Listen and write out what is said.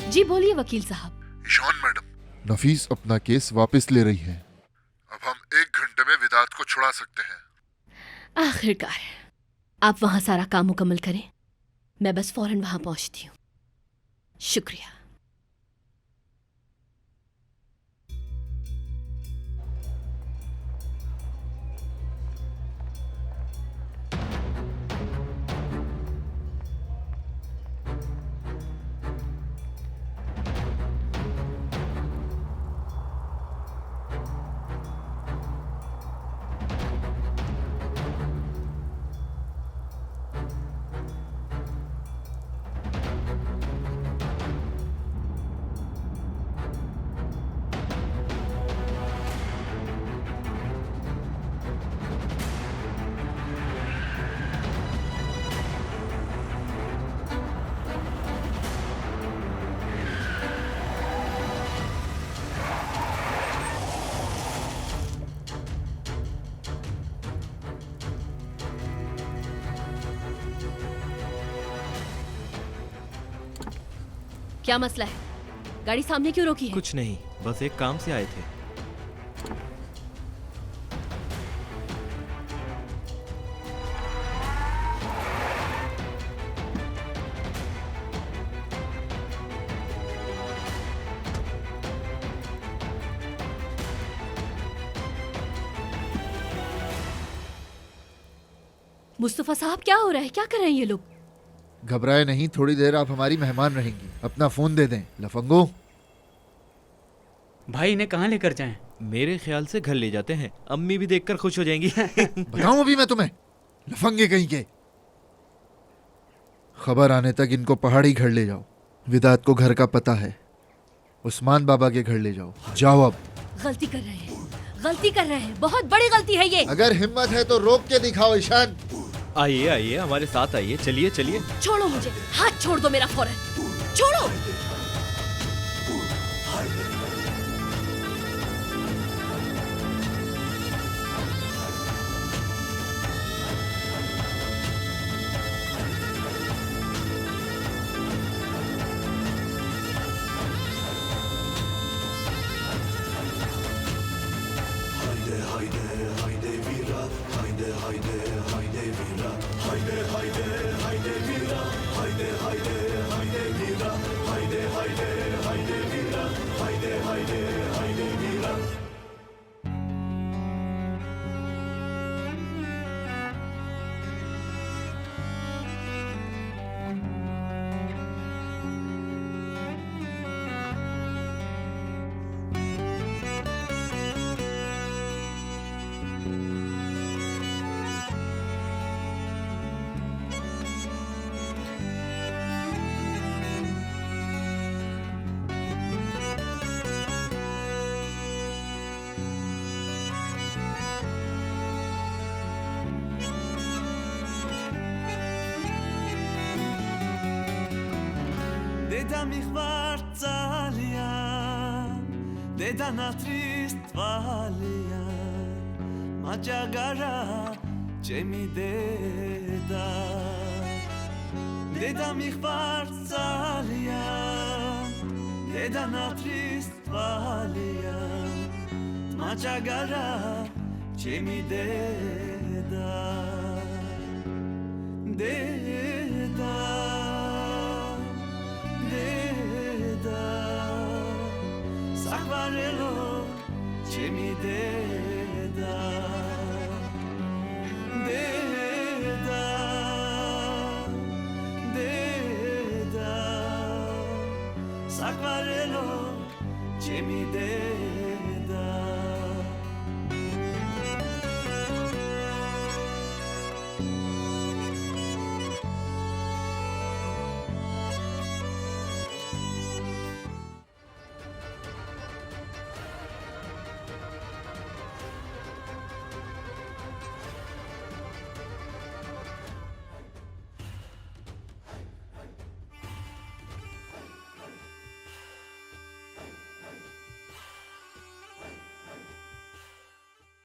जी बोलिए वकील साहब। ईशान मैडम, नफीस अपना केस वापस ले रही है। अब हम 1 घंटे में विदात को छुड़ा सकते हैं। आखिरकार आप वहां सारा काम मुकम्मल करें, मैं बस फौरन वहां पहुंचती हूँ। शुक्रिया। क्या मसला है? गाड़ी सामने क्यों रोकी है? कुछ नहीं, बस एक काम से आए थे। मुस्तफा साहब, क्या हो रहा है? क्या कर रहे हैं ये लोग? घबराए नहीं, थोड़ी देर आप हमारी मेहमान रहेंगी। अपना फोन दे दें लफंगो। भाई इन्हें कहाँ लेकर जाएं? मेरे ख्याल से घर ले जाते हैं, अम्मी भी देखकर खुश हो जाएंगी। बताऊं अभी मैं तुम्हें, लफंगे कहीं के। खबर आने तक इनको पहाड़ी घर ले जाओ। विदात को घर का पता है, उस्मान बाबा के घर ले जाओ। जाओ अब। गलती कर रहे हैं, गलती कर रहे हैं, बहुत बड़ी गलती है ये। अगर हिम्मत है तो रोक के दिखाओ ईशान। आइए आइए, हमारे साथ आइए, चलिए चलिए। छोड़ो मुझे, हाथ छोड़ दो मेरा फौरन, छोड़ो। Dedan mich war Zalia, dedan atrist valia, majagara chemi deda. Dedan mich war Zalia, dedan atrist valia, majagara chemi deda. Deda. Sakvarelo chemi deda deda deda Sakvarelo chemi deda